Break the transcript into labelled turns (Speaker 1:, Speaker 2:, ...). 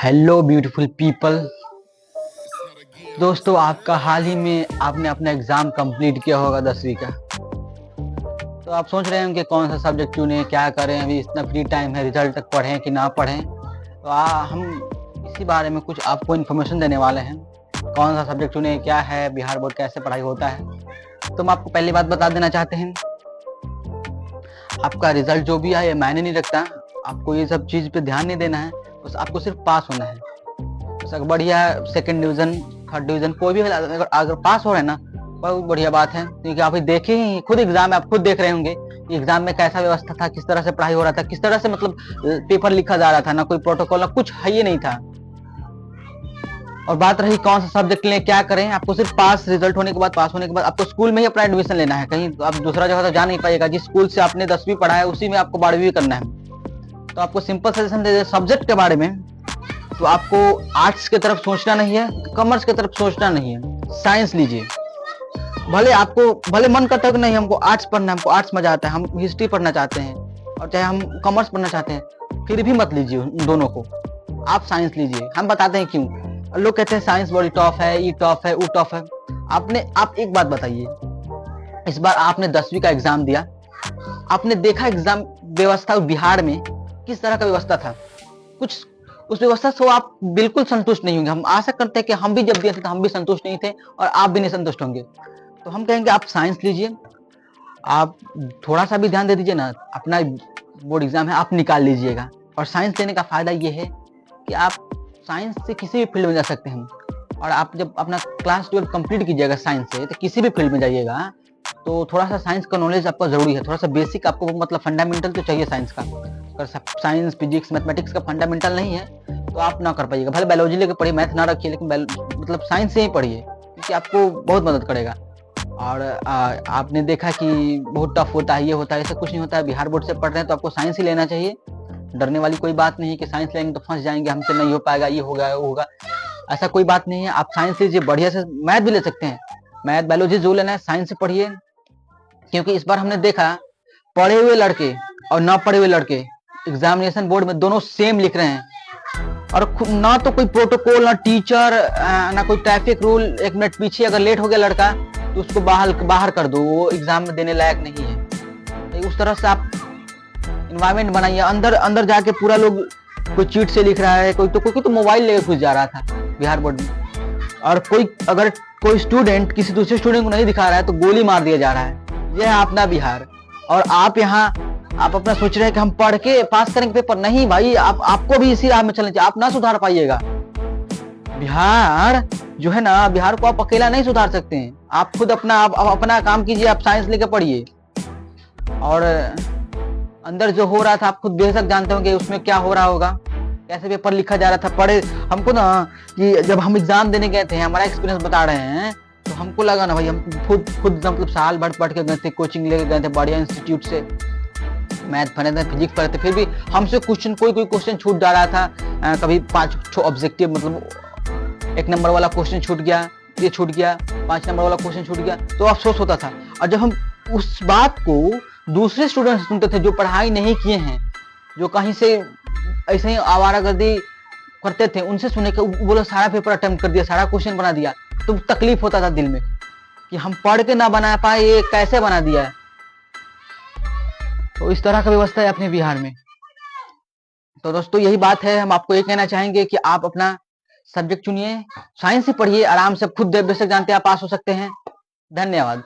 Speaker 1: Hello beautiful people. दोस्तों, आपका हाल ही में आपने अपना एग्जाम कंप्लीट किया होगा 10वीं का। तो आप सोच रहे हैं कि कौन सा सब्जेक्ट चुने, क्या करें, अभी इतना फ्री टाइम है, रिजल्ट तक पढ़ें कि ना पढ़ें। तो हम इसी बारे में कुछ आपको इन्फॉर्मेशन देने वाले हैं। कौन सा सब्जेक्ट चुने, क्या है बिहार बोर्ड, कैसे पढ़ाई होता है। तो हम आपको पहली बात बता देना चाहते हैं, आपका रिजल्ट जो भी आए ये मायने नहीं रखता। आपको ये सब चीज़ पे ध्यान नहीं देना है, बस आपको सिर्फ पास होना है। बस बढ़िया, सेकंड डिवीजन, थर्ड डिवीजन, कोई भी अगर पास हो रहे हैं ना, बहुत बढ़िया बात है। क्योंकि आप देखे ही खुद एग्जाम में, आप खुद देख रहे होंगे एग्जाम में कैसा व्यवस्था था, किस तरह से पढ़ाई हो रहा था, किस तरह से मतलब पेपर लिखा जा रहा था, ना कोई प्रोटोकॉल, ना कुछ है, ये नहीं था। और बात रही कौन सा सब्जेक्ट लें, क्या करें, आपको सिर्फ पास, रिजल्ट होने के बाद, पास होने के बाद आपको स्कूल में ही अपना एडमिशन लेना है। कहीं आप दूसरा जगह तो जा नहीं पाएगा। जिस स्कूल से आपने 10वीं पढ़ा है उसी में आपको 12वीं करना है। तो आपको सिंपल सजेशन दे दे सब्जेक्ट के बारे में, तो आपको आर्ट्स की तरफ सोचना नहीं है, कॉमर्स की तरफ सोचना नहीं है, साइंस लीजिए। भले मन करता है कि नहीं हमको आर्ट्स पढ़ना है, हमको आर्ट्स मजा आता है, हम हिस्ट्री पढ़ना चाहते हैं, और चाहे हम कॉमर्स पढ़ना चाहते हैं, फिर भी मत लीजिए उन दोनों को, आप साइंस लीजिए। हम बताते हैं क्यों। लोग कहते हैं साइंस बड़ी टफ है, ये टफ है, वो टफ है। आप एक बात बताइए, इस बार आपने 10वीं का एग्जाम दिया, आपने देखा एग्जाम व्यवस्था बिहार में किस तरह का व्यवस्था था। कुछ उस व्यवस्था से आप बिल्कुल संतुष्ट नहीं होंगे। हम आशा करते हैं कि हम भी जब दिए थे तो हम भी संतुष्ट नहीं थे, और आप भी नहीं संतुष्ट होंगे। तो हम कहेंगे आप साइंस लीजिए, आप थोड़ा सा भी ध्यान दे दीजिए ना, अपना बोर्ड एग्जाम है आप निकाल लीजिएगा। और साइंस लेने का फायदा ये है कि आप साइंस से किसी भी फील्ड में जा सकते हैं। और आप जब अपना क्लास 12 कंप्लीट कीजिएगा साइंस से, तो किसी भी फील्ड में जाइएगा, तो थोड़ा सा साइंस का नॉलेज आपका जरूरी है, थोड़ा सा बेसिक आपको मतलब फंडामेंटल तो चाहिए साइंस का। अगर साइंस, फिजिक्स, मैथमेटिक्स का फंडामेंटल नहीं है तो आप ना कर पाइएगा। भले बायोलॉजी लेके पढ़िए, मैथ ना रखिए, लेकिन मतलब साइंस से ही पढ़िए, क्योंकि आपको बहुत मदद करेगा। और आपने देखा कि बहुत टफ होता है, ये होता है, ऐसा कुछ नहीं होता है। बिहार बोर्ड से पढ़ रहे हैं तो आपको साइंस ही लेना चाहिए। डरने वाली कोई बात नहीं है कि साइंस लेंगे तो फंस जाएंगे, हमसे नहीं हो पाएगा, ये होगा वो होगा, ऐसा कोई बात नहीं है। आप साइंस लीजिए, बढ़िया से मैथ भी ले सकते हैं, मैथ बायोलॉजी जो लेना है साइंस से पढ़िए। क्योंकि इस बार हमने देखा पढ़े हुए लड़के और ना पढ़े हुए लड़के एग्जामिनेशन बोर्ड में दोनों सेम लिख रहे हैं। और ना तो कोई प्रोटोकॉल, ना टीचर, ना कोई ट्रैफिक रूल। 1 मिनट पीछे अगर लेट हो गया लड़का तो उसको बाहर कर दो, वो एग्जाम में देने लायक नहीं है। तो उस तरह से आप इन्वायरमेंट बनाइए। अंदर जाके पूरा लोग, कोई चीट से लिख रहा है, कोई तो मोबाइल लेकर घुस जा रहा था बिहार बोर्ड में। और अगर कोई स्टूडेंट किसी दूसरे स्टूडेंट को नहीं दिखा रहा है तो गोली मार दिया जा रहा है। यह है अपना बिहार। और आप अपना सोच रहे हैं कि हम पढ़ के पास करेंगे पेपर। नहीं भाई, आपको भी इसी राह में चलना चाहिए, आप ना सुधार पाइएगा। बिहार जो है ना, बिहार को आप अकेला नहीं सुधार सकते हैं। आप खुद अपना काम कीजिए, आप साइंस लेके पढ़िए। और अंदर जो हो रहा था आप खुद बेशक जानते होंगे उसमें क्या हो रहा होगा, कैसे पेपर लिखा जा रहा था। पढ़े हमको ना, कि जब हम एग्जाम देने गए थे, हमारा एक्सपीरियंस बता रहे हैं, तो हमको लगा ना भाई, हम खुद मतलब साल भर पढ़ के गए थे, कोचिंग लेके गए थे बढ़िया इंस्टीट्यूट से, मैथ पढ़े थे, फिजिक्स पढ़े थे, फिर भी हमसे कोई क्वेश्चन छूट जा रहा था। कभी 5 ऑब्जेक्टिव, मतलब 1 नंबर वाला क्वेश्चन छूट गया, ये छूट गया, 5 नंबर वाला क्वेश्चन छूट गया, तो अफसोस होता था। और जब हम उस बात को दूसरे स्टूडेंट सुनते थे जो पढ़ाई नहीं किए हैं, जो कहीं से ऐसे ही आवारागर्दी करते थे, उनसे सुने के बोलो सारा पेपर अटेम्प्ट कर दिया, सारा क्वेश्चन बना दिया, तो तकलीफ होता था दिल में कि हम पढ़ के ना बना पाए, ये कैसे बना दिया है। तो इस तरह का व्यवस्था है अपने बिहार में। तो दोस्तों यही बात है, हम आपको ये कहना चाहेंगे कि आप अपना सब्जेक्ट चुनिए, साइंस ही पढ़िए, आराम से खुद बेशक जानते हैं आप पास हो सकते हैं। धन्यवाद।